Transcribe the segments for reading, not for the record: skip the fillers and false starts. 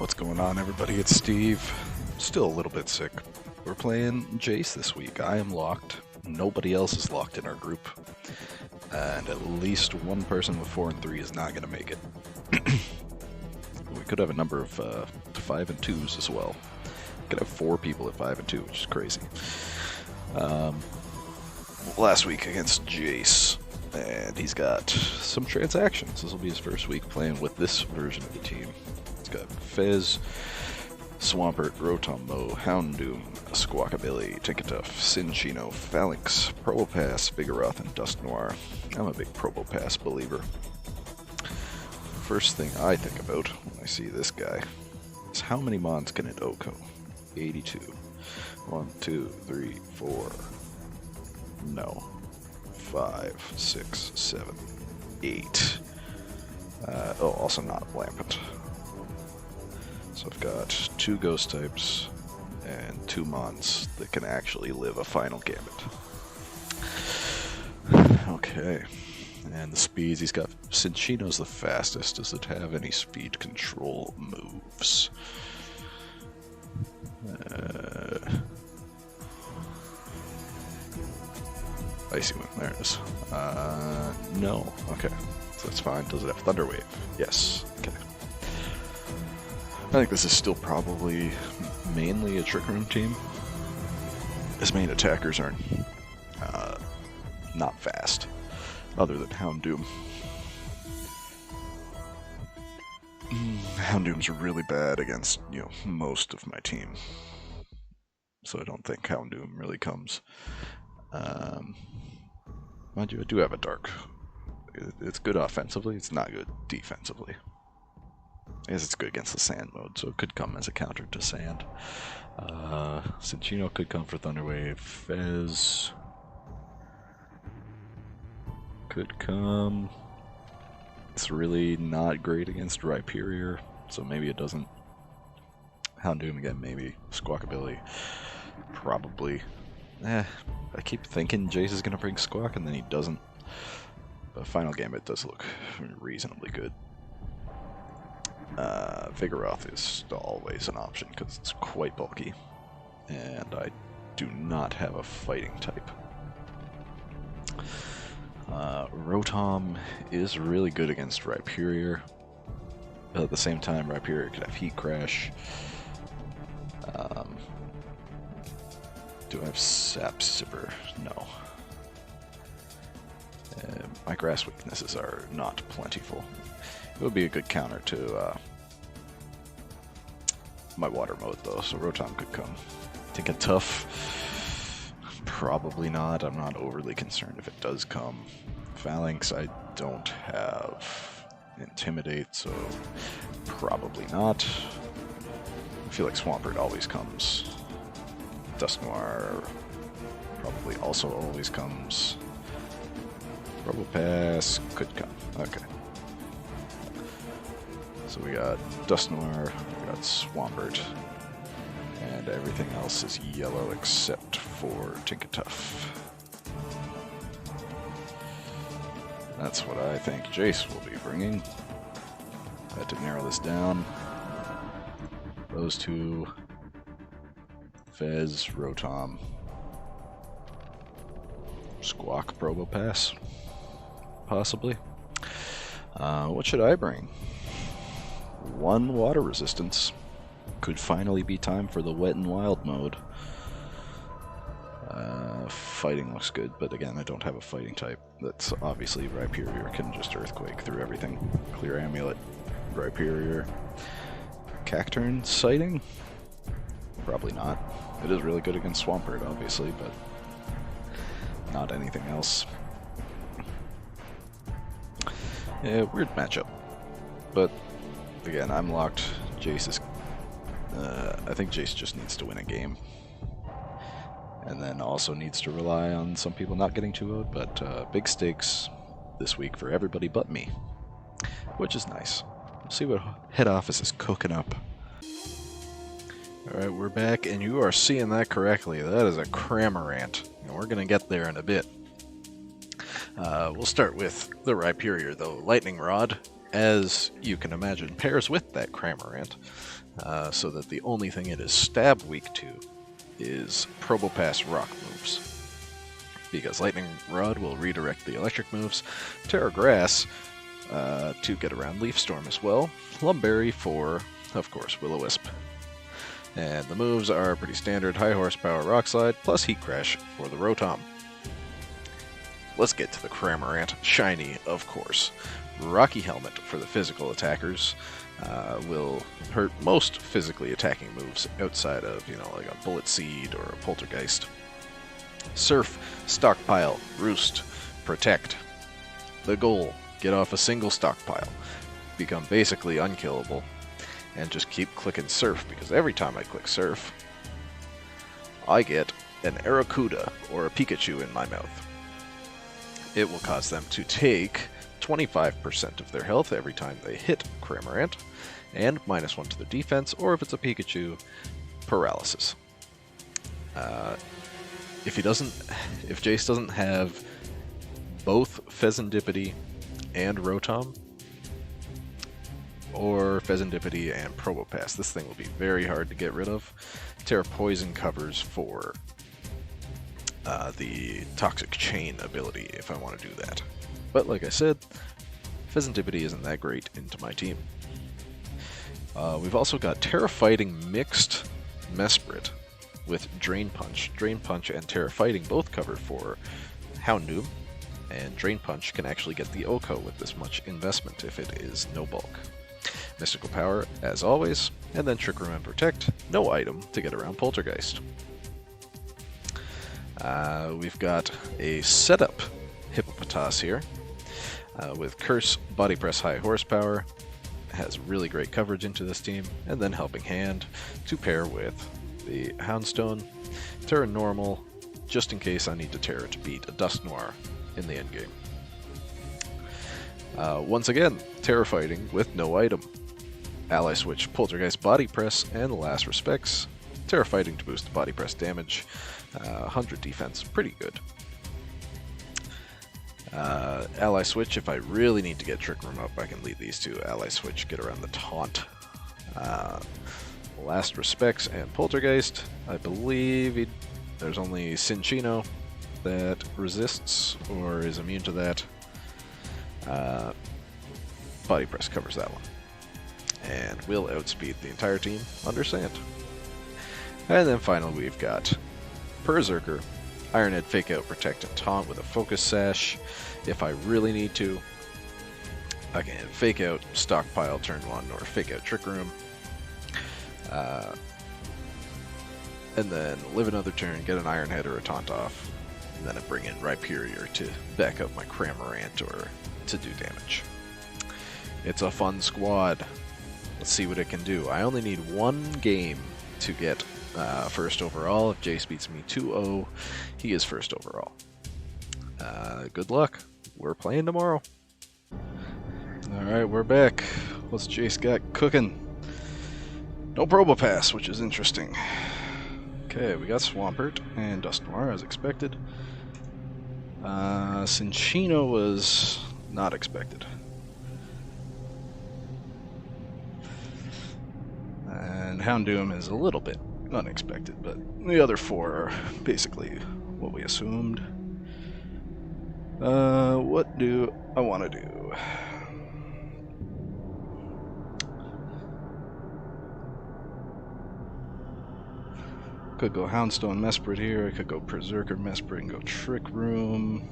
What's going on, everybody? It's Steve. Still a little bit sick. We're playing Jace this week. I am locked. Nobody else is locked in our group. And at least one person with 4 and 3 is not going to make it. We could have a number of 5 and 2s as well. We could have 4 people at 5 and 2, which is crazy. Last week against Jace. And he's got some transactions. This will be his first week playing with this version of the team. He's got Fez, Swampert, Rotombo, Houndoom, Squawkabilly, Tinkatuff, Cinchino, Phalanx, Probopass, Vigoroth, and Dust Noir. I'm a big Probopass believer. First thing I think about when I see this guy is how many mons can it OHKO? 82. 1, 2, 3, 4. No. 5, 6, 7, 8. Also not Lampent. So I've got 2 ghost types and 2 mons that can actually live a final gambit. Okay. And the speeds, he's got Cinchino's the fastest. Does it have any speed control moves? Icy Wind, there it is. No. Okay. So that's fine. Does it have Thunder Wave? Yes. Okay. I think this is still probably mainly a Trick Room team. His main attackers are not fast, other than Houndoom. Houndoom's really bad against, most of my team. So I don't think Houndoom really comes. Mind you, I do have a Dark. It's good offensively, it's not good defensively. I guess it's good against the Sand mode, so it could come as a counter to Sand. Cinchino could come for Thunderwave. Fez could come. It's really not great against Rhyperior, so maybe it doesn't. Houndoom again, maybe. Squawkabilly, probably. I keep thinking Jace is going to bring Squawk, and then he doesn't. But Final Gambit does look reasonably good. Vigoroth is always an option, because it's quite bulky. And I do not have a fighting type. Rotom is really good against Rhyperior. But at the same time, Rhyperior could have Heat Crash. Do I have Sap Sipper? No. My grass weaknesses are not plentiful. It would be a good counter to my water mode, though, so Rotom could come. Tinkatuff? Probably not. I'm not overly concerned if it does come. Phalanx, I don't have Intimidate, so probably not. I feel like Swampert always comes. Dust Noir probably also always comes. Probopass could come. Okay. So we got Dust Noir, we got Swampert, and everything else is yellow except for Tinkatuff. That's what I think Jace will be bringing. I had to narrow this down. Those 2. Fez, Rotom, Squawk, Probopass, possibly. What should I bring? 1 water resistance. Could finally be time for the wet and wild mode. Fighting looks good, but again, I don't have a fighting type. That's obviously Rhyperior can just Earthquake through everything. Clear Amulet, Rhyperior. Cacturn Sighting? Probably not. It is really good against Swampert, obviously, but not anything else. Yeah, weird matchup. But, again, I'm locked. Jace is... I think Jace just needs to win a game. And then also needs to rely on some people not getting 2-0'd, but big stakes this week for everybody but me. Which is nice. We'll see what head office is cooking up. Alright, we're back, and you are seeing that correctly. That is a Cramorant, and we're going to get there in a bit. We'll start with the Rhyperior, though. Lightning Rod as you can imagine, pairs with that Cramorant, so that the only thing it is stab weak to is Probopass rock moves. Because Lightning Rod will redirect the electric moves, Terra Grass to get around Leaf Storm as well, Lumberry for, of course, Will-O-Wisp. And the moves are pretty standard: high horsepower Rock Slide plus Heat Crash for the Rotom. Let's get to the Cramorant. Shiny, of course. Rocky Helmet for the physical attackers will hurt most physically attacking moves outside of, like a Bullet Seed or a Poltergeist. Surf, Stockpile, Roost, Protect. The goal: get off a single stockpile, become basically unkillable, and just keep clicking Surf, because every time I click Surf, I get an Arrokuda or a Pikachu in my mouth. It will cause them to take 25% of their health every time they hit Cramorant, and -1 to their defense, or if it's a Pikachu, paralysis. If Jace doesn't have both Pheasantipity and Rotom, or Pheasantipity and Probopass, this thing will be very hard to get rid of. Terra Poison covers for the Toxic Chain ability if I want to do that. But like I said, Pheasantipity isn't that great into my team. We've also got Terra Fighting mixed Mesprit with Drain Punch. Drain Punch and Terra Fighting both cover for Houndoom, and Drain Punch can actually get the OHKO with this much investment if it is no bulk. Mystical Power, as always, and then Trick Room and Protect, no item to get around Poltergeist. We've got a setup Hippopotas here, with Curse, Body Press, High Horsepower, has really great coverage into this team, and then Helping Hand to pair with the Houndstone, Terra Normal, just in case I need to Terra to beat a Dusknoir in the endgame. Once again, Terra Fighting with no item. Ally Switch, Poltergeist Body Press, and Last Respects. Terra Fighting to boost the Body Press damage, 100 defense, pretty good. Ally Switch, if I really need to get Trick Room up, I can lead these two. Ally Switch, get around the taunt. Last Respects and Poltergeist. I believe there's only Cinccino that resists or is immune to that. Body Press covers that one. And will outspeed the entire team under Sand. And then finally we've got Berserker, Iron Head, Fake Out, Protect, and Taunt with a Focus Sash. If I really need to, I can Fake Out, Stockpile turn 1, or Fake Out Trick Room. And then live another turn, get an Iron Head or a Taunt off, and then I bring in Rhyperior to back up my Cramorant or to do damage. It's a fun squad. Let's see what it can do. I only need one game to get first overall. If Jace beats me 2-0, he is first overall. Good luck. We're playing tomorrow. Alright, we're back. What's Jace got cooking? No Probopass, which is interesting. Okay, we got Swampert and Dusknoir as expected. Cinccino was not expected. And Houndoom is a little bit unexpected, but the other four are basically what we assumed. What do I want to do? Could go Houndstone Mesprit here, I could go Berserker Mesprit and go Trick Room.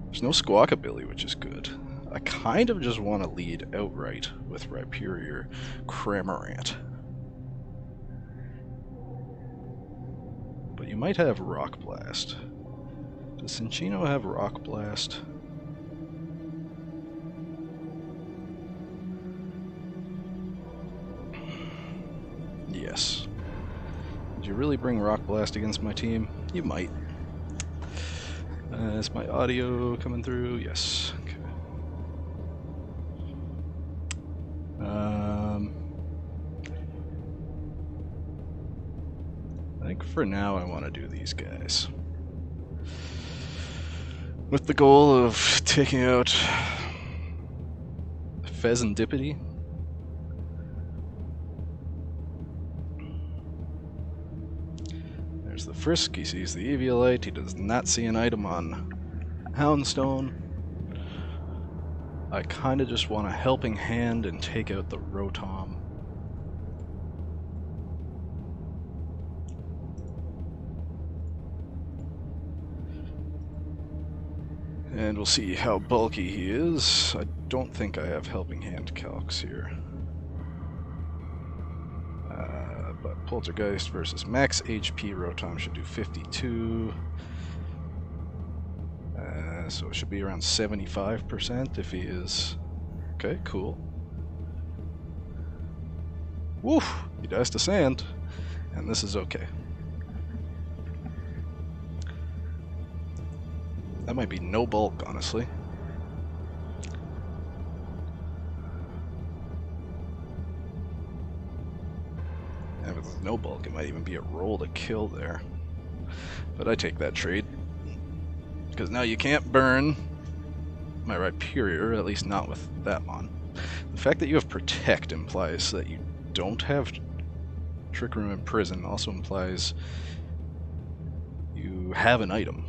There's no Squawkabilly, which is good. I kind of just want to lead outright with Rhyperior Cramorant. But you might have Rock Blast. Does Cinccino have Rock Blast? Yes. Did you really bring Rock Blast against my team? You might. Is my audio coming through? Yes. Okay. I think for now I want to do these guys. With the goal of taking out Pheasantipity. There's the Frisk. He sees the Eviolite. He does not see an item on Houndstone. I kind of just want a helping hand and take out the Rotom. And we'll see how bulky he is. I don't think I have helping hand calcs here. But Poltergeist versus max HP Rotom should do 52. So it should be around 75% if he is... Okay, cool. Woo! He dies to sand. And this is okay. That might be no bulk, honestly. And with no bulk, it might even be a roll to kill there. But I take that trade. Because now you can't burn my Rhyperior, at least not with that mon. The fact that you have Protect implies that you don't have Trick Room and Prison, also implies you have an item.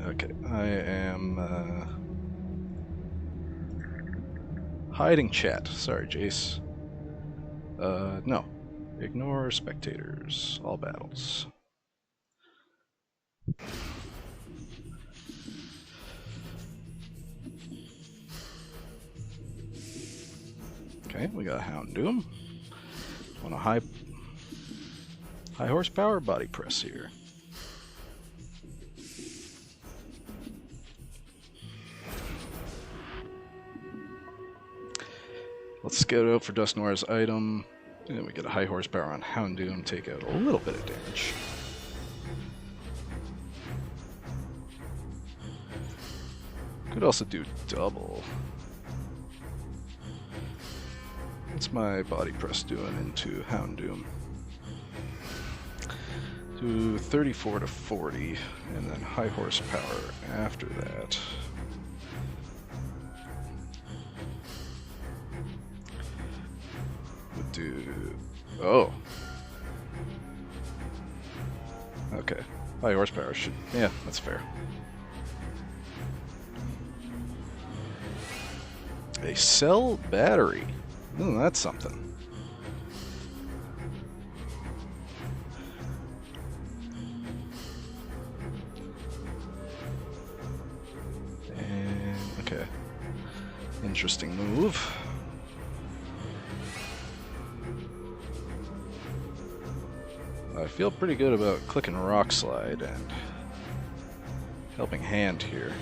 Okay, I am hiding chat. Sorry, Jace. No. Ignore spectators. All battles. Okay, we got Houndoom. Want a high horsepower body press here. Let's scout out for Dusknoir's item, and then we get a high horsepower on Houndoom, take out a little bit of damage. Could also do double. What's my body press doing into Houndoom? Do 34 to 40, and then high horsepower after that. Do... Oh. Okay. High horsepower should... Yeah, that's fair. A cell battery. Oh, that's something. And... Okay. Interesting move. I feel pretty good about clicking Rock Slide and helping hand here.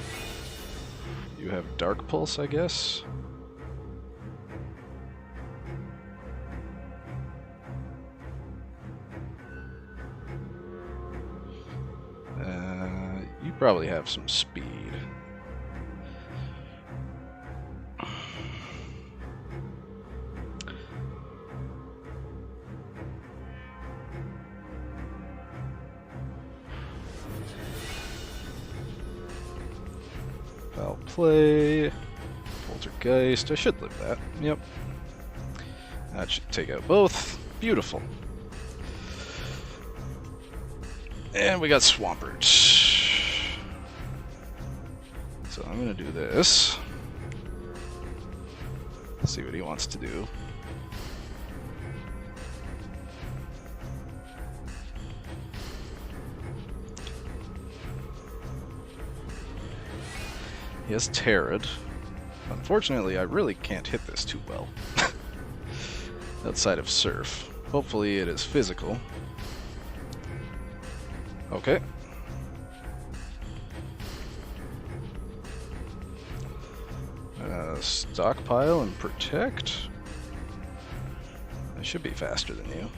You have Dark Pulse, I guess? You probably have some speed. Foul play. Poltergeist. I should live that. Yep. That should take out both. Beautiful. And we got Swampert. So I'm going to do this. See what he wants to do. He has Terrid. Unfortunately, I really can't hit this too well. Outside of Surf. Hopefully it is physical. Okay. Stockpile and Protect. I should be faster than you.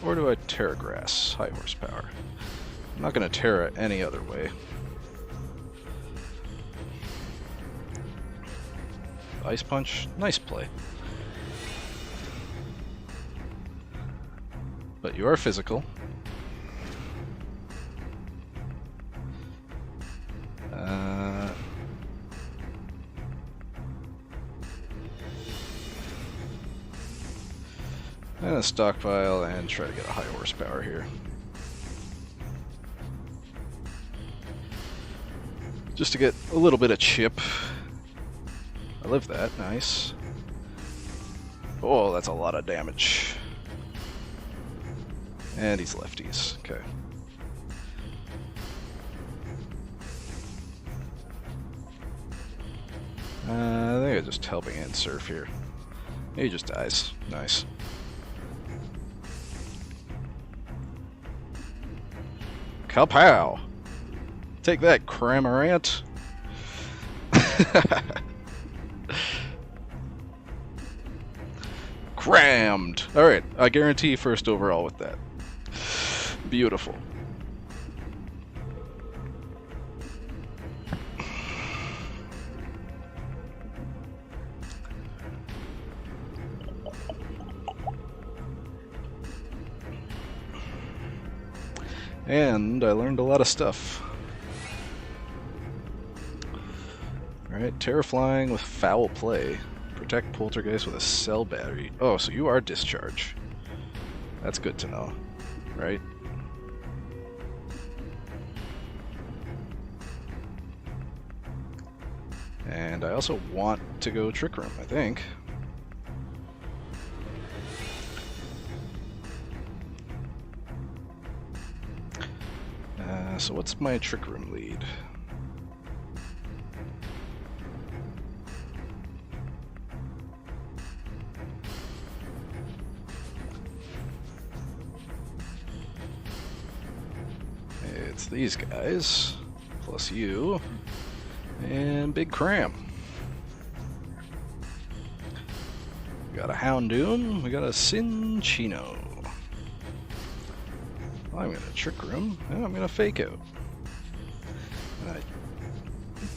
Or do I Terra Grass? High horsepower. I'm not going to Terra any other way. Ice Punch, nice play. but you are physical. And a stockpile and try to get a high horsepower here. Just to get a little bit of chip. I live that, nice. Oh, that's a lot of damage. And he's lefties, okay. I think I'm just helping in Surf here. He just dies, nice. Kapow! Take that, Cramorant! Crammed! Alright, I guarantee first overall with that. Beautiful. And I learned a lot of stuff. Alright, Terraflying with Foul Play. Protect Poltergeist with a cell battery. Oh, so you are Discharge. That's good to know, right? And I also want to go Trick Room, I think. So what's my Trick Room lead? It's these guys, plus you, and Big Cram. We got a Houndoom, we got a Cinccino. I'm gonna Trick Room, and I'm gonna Fake Out. And I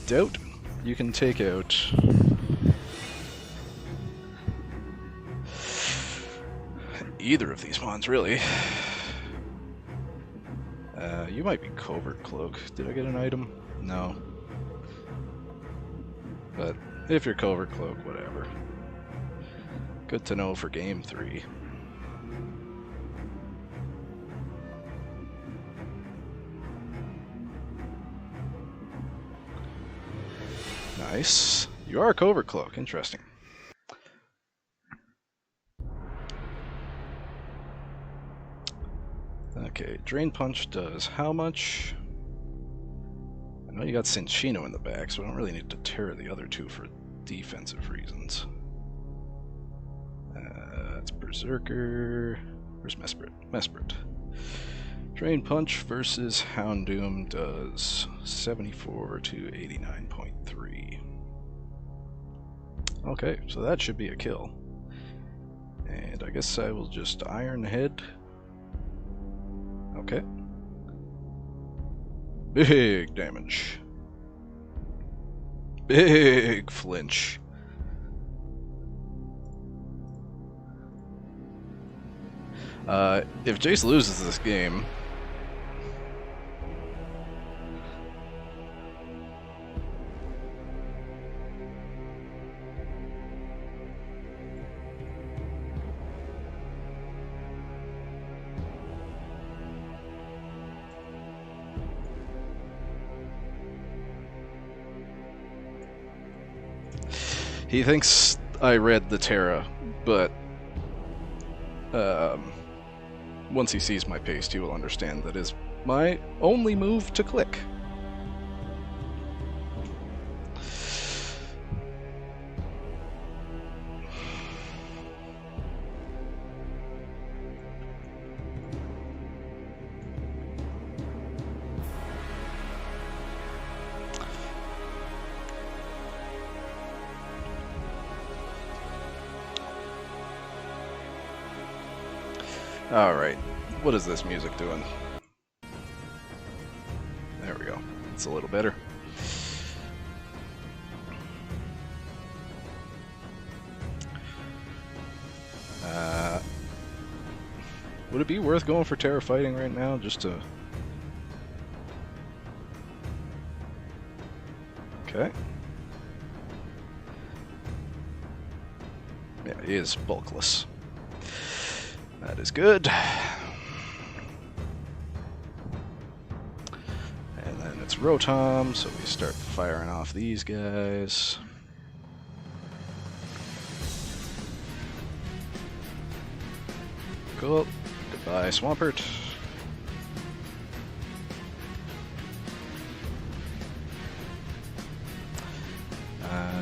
doubt you can take out either of these mons, really. You might be Covert Cloak. Did I get an item? No. But if you're Covert Cloak, whatever. Good to know for Game 3. Nice. You are a Covert Cloak. Interesting. Okay, Drain Punch does how much? I know you got Cinccino in the back, so I don't really need to tear the other two for defensive reasons. That's Berserker. Where's Mesprit? Mesprit. Drain Punch versus Houndoom does 74 to 89.3. Okay, so that should be a kill. And I guess I will just Iron Head. Okay. Big damage. Big flinch. If Jace loses this game, he thinks I read the Terra, but once he sees my paste, he will understand that is my only move to click. Alright, what is this music doing? There we go. It's a little better. Would it be worth going for Terra Fighting right now, just to... Okay. Yeah, he is bulkless. That is good. And then it's Rotom, so we start firing off these guys. Cool. Goodbye, Swampert.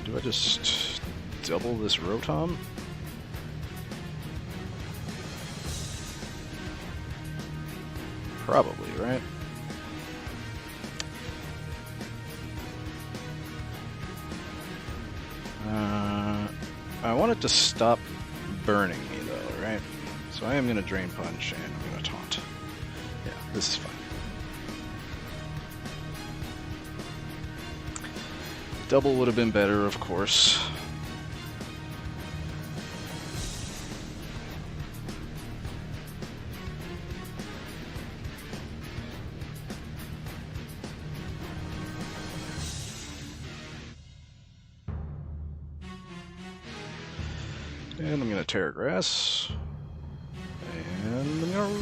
Do I just double this Rotom? Probably, right? I want it to stop burning me though, right? So I am going to Drain Punch and I'm going to Taunt. Yeah, this is fine. Double would have been better, of course. And I'm going to Terra Grass. And I'm going to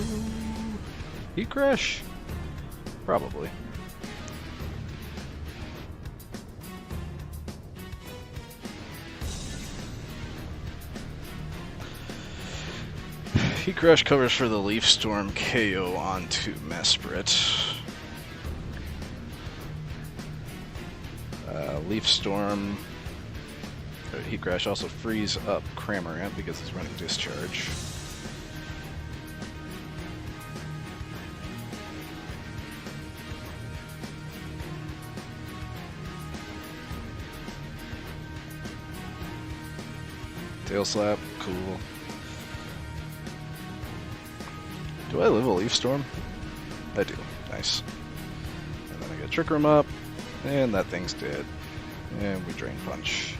Heat Crash? Probably. Heat Crash covers for the Leaf Storm KO onto Mesprit. Leaf Storm... Heat Crash also frees up Cramorant because he's running Discharge. Tail Slap, cool. Do I live a Leaf Storm? I do. Nice. And then I get Trick Room up, and that thing's dead. And we Drain Punch.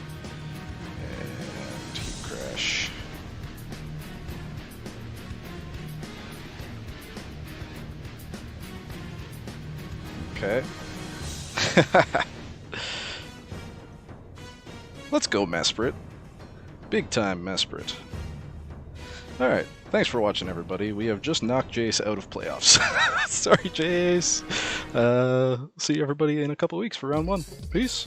And Heat Crash. Okay. Let's go, Mesprit. Big time Mesprit. Alright, thanks for watching, everybody. We have just knocked Jace out of playoffs. Sorry, Jace. See everybody in a couple weeks for round 1. Peace.